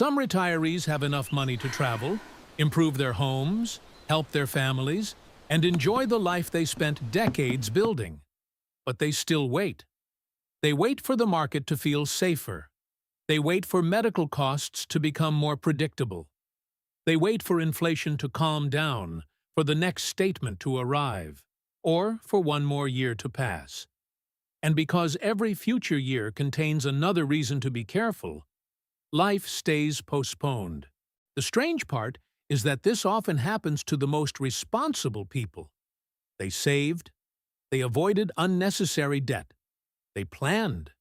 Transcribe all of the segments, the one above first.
Some retirees have enough money to travel, improve their homes, help their families, and enjoy the life they spent decades building. But they still wait. They wait for the market to feel safer. They wait for medical costs to become more predictable. They wait for inflation to calm down, for the next statement to arrive, or for one more year to pass. And because every future year contains another reason to be careful, life stays postponed. The strange part is that this often happens to the most responsible people. They saved. They avoided unnecessary debt. They planned.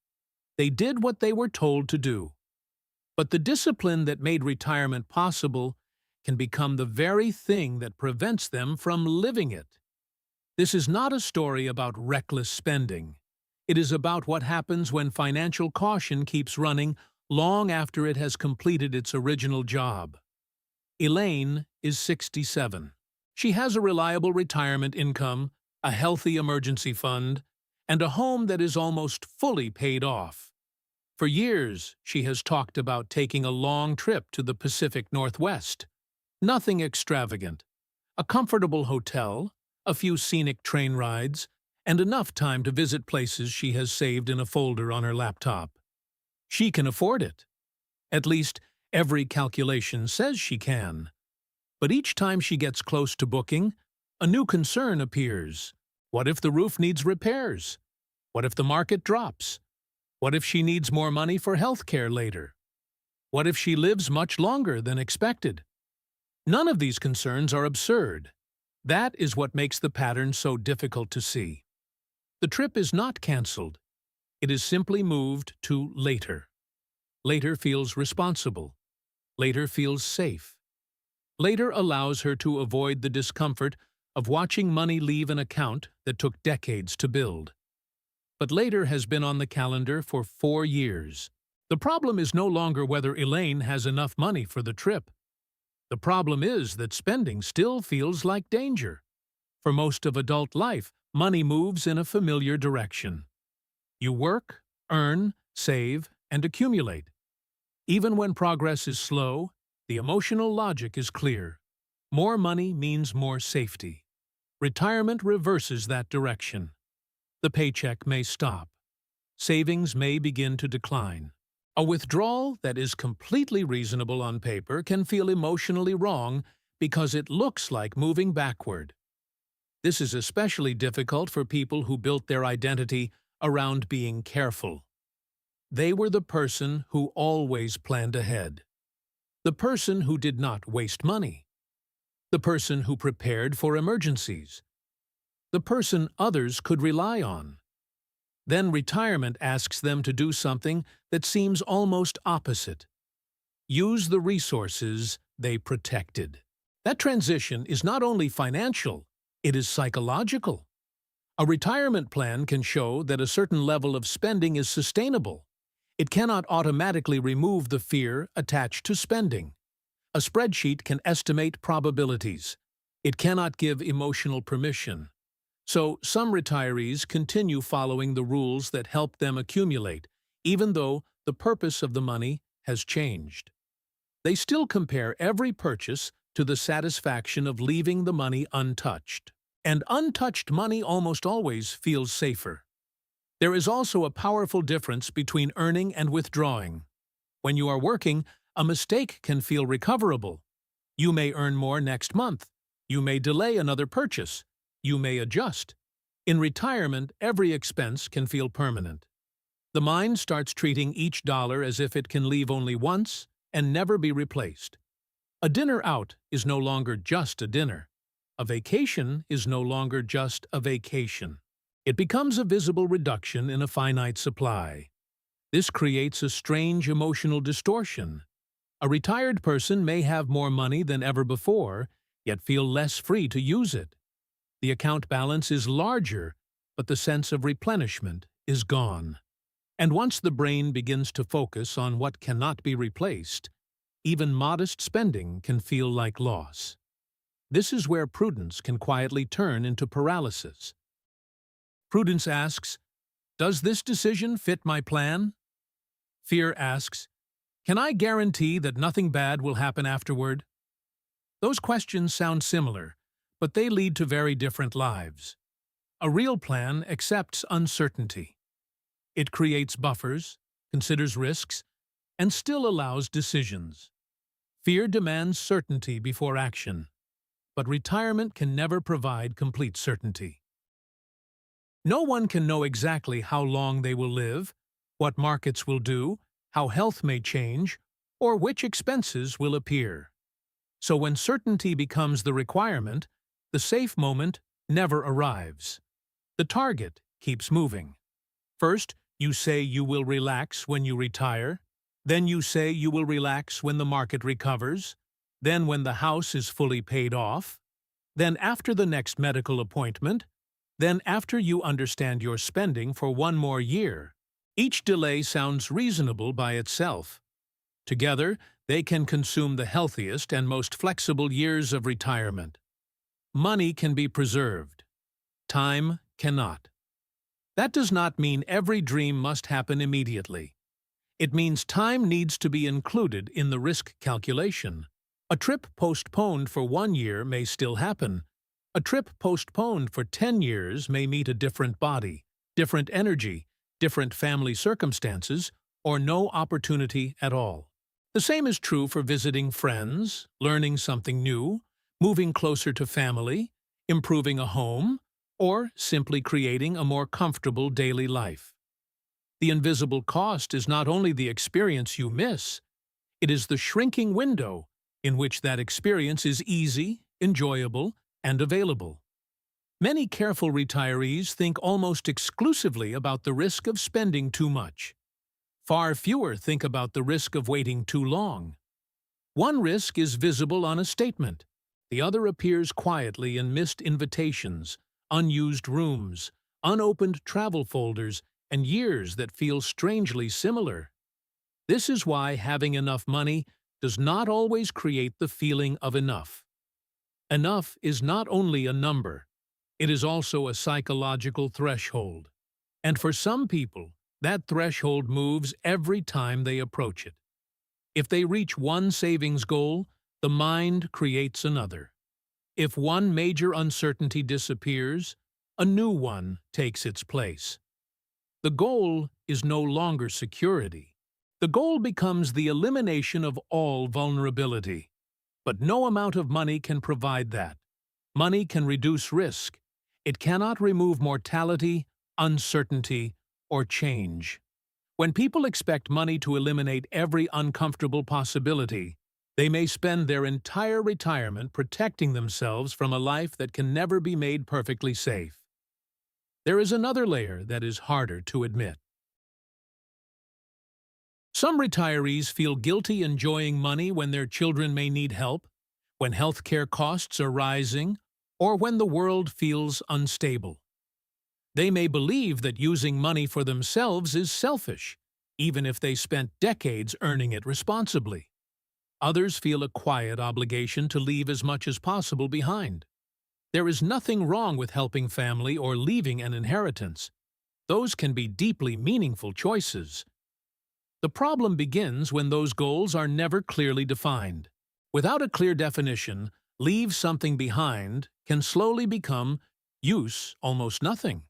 They did what they were told to do. But the discipline that made retirement possible can become the very thing that prevents them from living it. This is not a story about reckless spending. It is about what happens when financial caution keeps running long after it has completed its original job. Elaine is 67. She has a reliable retirement income, a healthy emergency fund, and a home that is almost fully paid off. For years, she has talked about taking a long trip to the Pacific Northwest. Nothing extravagant. A comfortable hotel, a few scenic train rides, and enough time to visit places she has saved in a folder on her laptop. She can afford it. At least, every calculation says she can. But each time she gets close to booking, a new concern appears. What if the roof needs repairs? What if the market drops? What if she needs more money for health care later? What if she lives much longer than expected? None of these concerns are absurd. That is what makes the pattern so difficult to see. The trip is not canceled. It is simply moved to later. Later feels responsible. Later feels safe. Later allows her to avoid the discomfort of watching money leave an account that took decades to build. But later has been on the calendar for 4 years. The problem is no longer whether Elaine has enough money for the trip. The problem is that spending still feels like danger. For most of adult life, money moves in a familiar direction. You work, earn, save, and accumulate. Even when progress is slow, the emotional logic is clear. More money means more safety. Retirement reverses that direction. The paycheck may stop. Savings may begin to decline. A withdrawal that is completely reasonable on paper can feel emotionally wrong because it looks like moving backward. This is especially difficult for people who built their identity around being careful. They were the person who always planned ahead. The person who did not waste money. The person who prepared for emergencies. The person others could rely on. Then retirement asks them to do something that seems almost opposite. Use the resources they protected. That transition is not only financial, it is psychological. A retirement plan can show that a certain level of spending is sustainable. It cannot automatically remove the fear attached to spending. A spreadsheet can estimate probabilities. It cannot give emotional permission. So some retirees continue following the rules that help them accumulate, even though the purpose of the money has changed. They still compare every purchase to the satisfaction of leaving the money untouched. And untouched money almost always feels safer. There is also a powerful difference between earning and withdrawing. When you are working, a mistake can feel recoverable. You may earn more next month. You may delay another purchase. You may adjust. In retirement, every expense can feel permanent. The mind starts treating each dollar as if it can leave only once and never be replaced. A dinner out is no longer just a dinner. A vacation is no longer just a vacation. It becomes a visible reduction in a finite supply. This creates a strange emotional distortion. A retired person may have more money than ever before, yet feel less free to use it. The account balance is larger, but the sense of replenishment is gone. And once the brain begins to focus on what cannot be replaced, even modest spending can feel like loss. This is where prudence can quietly turn into paralysis. Prudence asks, "Does this decision fit my plan?" Fear asks, Can I guarantee that nothing bad will happen afterward? Those questions sound similar, but they lead to very different lives. A real plan accepts uncertainty. It creates buffers, considers risks, and still allows decisions. Fear demands certainty before action, but retirement can never provide complete certainty. No one can know exactly how long they will live, what markets will do, how health may change, or which expenses will appear. So when certainty becomes the requirement, the safe moment never arrives. The target keeps moving. First, you say you will relax when you retire. Then you say you will relax when the market recovers. Then when the house is fully paid off. Then after the next medical appointment. Then after you understand your spending for one more year. Each delay sounds reasonable by itself. Together, they can consume the healthiest and most flexible years of retirement. Money can be preserved. Time cannot. That does not mean every dream must happen immediately. It means time needs to be included in the risk calculation. A trip postponed for 1 year may still happen. A trip postponed for 10 years may meet a different body, different energy, different family circumstances, or no opportunity at all. The same is true for visiting friends, learning something new, moving closer to family, improving a home, or simply creating a more comfortable daily life. The invisible cost is not only the experience you miss, it is the shrinking window in which that experience is easy, enjoyable, and available. Many careful retirees think almost exclusively about the risk of spending too much. Far fewer think about the risk of waiting too long. One risk is visible on a statement. The other appears quietly in missed invitations, unused rooms, unopened travel folders, and years that feel strangely similar. This is why having enough money does not always create the feeling of enough. Enough is not only a number, it is also a psychological threshold. And for some people, that threshold moves every time they approach it. If they reach one savings goal, the mind creates another. If one major uncertainty disappears, a new one takes its place. The goal is no longer security. The goal becomes the elimination of all vulnerability. But no amount of money can provide that. Money can reduce risk. It cannot remove mortality, uncertainty, or change. When people expect money to eliminate every uncomfortable possibility, they may spend their entire retirement protecting themselves from a life that can never be made perfectly safe. There is another layer that is harder to admit. Some retirees feel guilty enjoying money when their children may need help, when healthcare costs are rising, or when the world feels unstable. They may believe that using money for themselves is selfish, even if they spent decades earning it responsibly. Others feel a quiet obligation to leave as much as possible behind. There is nothing wrong with helping family or leaving an inheritance. Those can be deeply meaningful choices. The problem begins when those goals are never clearly defined. Without a clear definition, leave something behind can slowly become use almost nothing.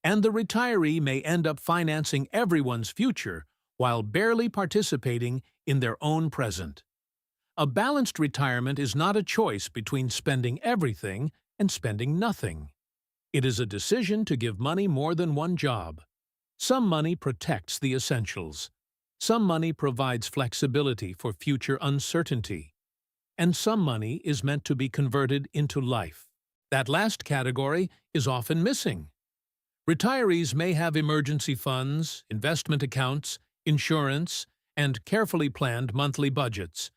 And the retiree may end up financing everyone's future while barely participating in their own present. A balanced retirement is not a choice between spending everything and spending nothing. It is a decision to give money more than one job. Some money protects the essentials. Some money provides flexibility for future uncertainty. And some money is meant to be converted into life. That last category is often missing. Retirees may have emergency funds, investment accounts, insurance, and carefully planned monthly budgets,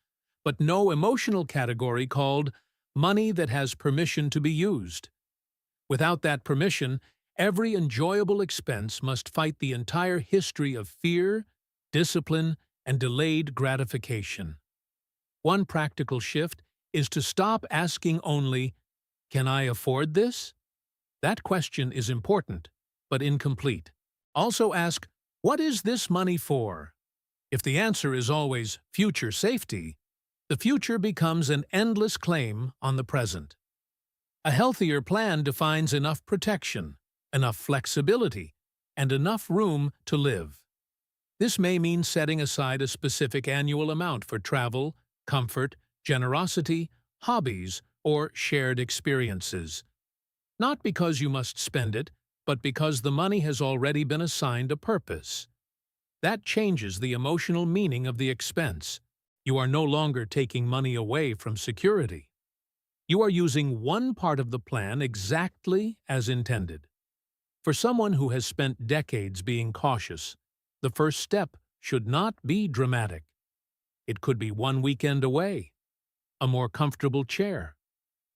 but no emotional category called money that has permission to be used. Without that permission, every enjoyable expense must fight the entire history of fear, discipline, and delayed gratification. One practical shift is to stop asking only, "Can I afford this?" That question is important, but incomplete. Also ask, "What is this money for?" If the answer is always future safety, the future becomes an endless claim on the present. A healthier plan defines enough protection, enough flexibility, and enough room to live. This may mean setting aside a specific annual amount for travel, comfort, generosity, hobbies, or shared experiences. Not because you must spend it, but because the money has already been assigned a purpose. That changes the emotional meaning of the expense. You are no longer taking money away from security. You are using one part of the plan exactly as intended. For someone who has spent decades being cautious, the first step should not be dramatic. It could be one weekend away, a more comfortable chair,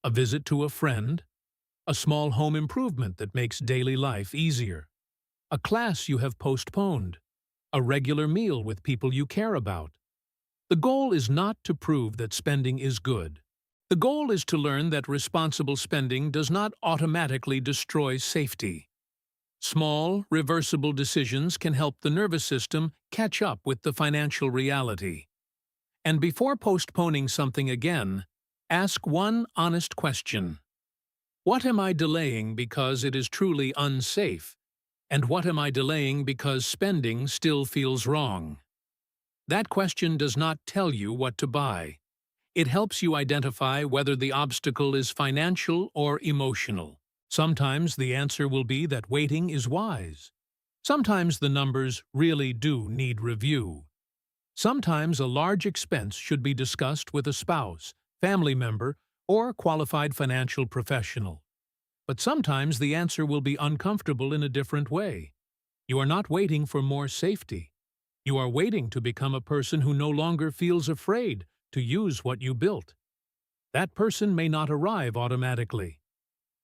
a visit to a friend, a small home improvement that makes daily life easier, a class you have postponed, a regular meal with people you care about. The goal is not to prove that spending is good. The goal is to learn that responsible spending does not automatically destroy safety. Small, reversible decisions can help the nervous system catch up with the financial reality. And before postponing something again, ask one honest question. What am I delaying because it is truly unsafe? And what am I delaying because spending still feels wrong? That question does not tell you what to buy. It helps you identify whether the obstacle is financial or emotional. Sometimes the answer will be that waiting is wise. Sometimes the numbers really do need review. Sometimes a large expense should be discussed with a spouse, family member, or qualified financial professional. But sometimes the answer will be uncomfortable in a different way. You are not waiting for more safety. You are waiting to become a person who no longer feels afraid to use what you built. That person may not arrive automatically.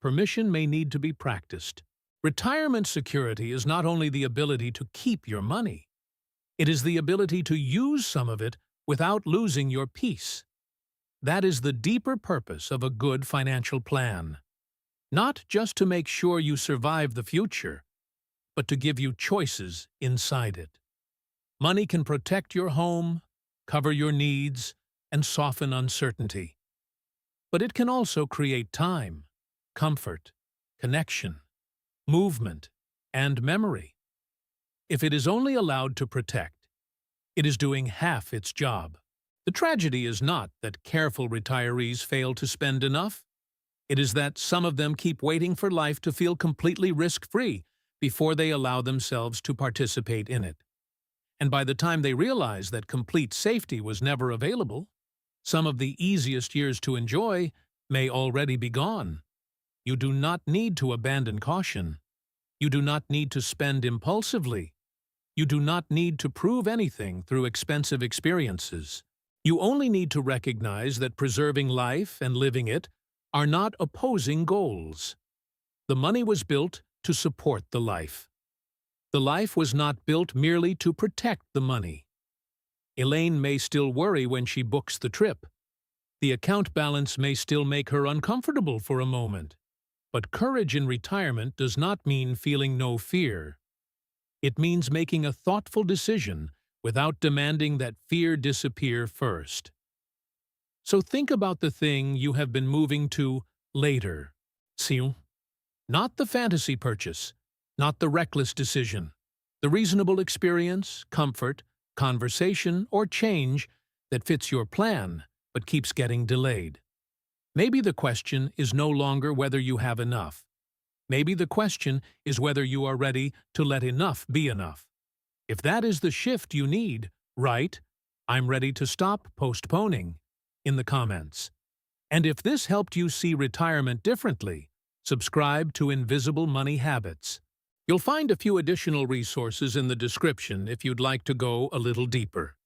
Permission may need to be practiced. Retirement security is not only the ability to keep your money. It is the ability to use some of it without losing your peace. That is the deeper purpose of a good financial plan. Not just to make sure you survive the future, but to give you choices inside it. Money can protect your home, cover your needs, and soften uncertainty. But it can also create time, comfort, connection, movement, and memory. If it is only allowed to protect, it is doing half its job. The tragedy is not that careful retirees fail to spend enough. It is that some of them keep waiting for life to feel completely risk-free before they allow themselves to participate in it. And by the time they realize that complete safety was never available, some of the easiest years to enjoy may already be gone. You do not need to abandon caution. You do not need to spend impulsively. You do not need to prove anything through expensive experiences. You only need to recognize that preserving life and living it are not opposing goals. The money was built to support the life. The life was not built merely to protect the money. Elaine may still worry when she books the trip. The account balance may still make her uncomfortable for a moment. But courage in retirement does not mean feeling no fear. It means making a thoughtful decision without demanding that fear disappear first. So think about the thing you have been moving to later. See? Not the fantasy purchase, not the reckless decision, the reasonable experience, comfort, conversation, or change that fits your plan but keeps getting delayed. Maybe the question is no longer whether you have enough. Maybe the question is whether you are ready to let enough be enough. If that is the shift you need, write, "I'm ready to stop postponing," in the comments. And if this helped you see retirement differently, subscribe to Invisible Money Habits. You'll find a few additional resources in the description if you'd like to go a little deeper.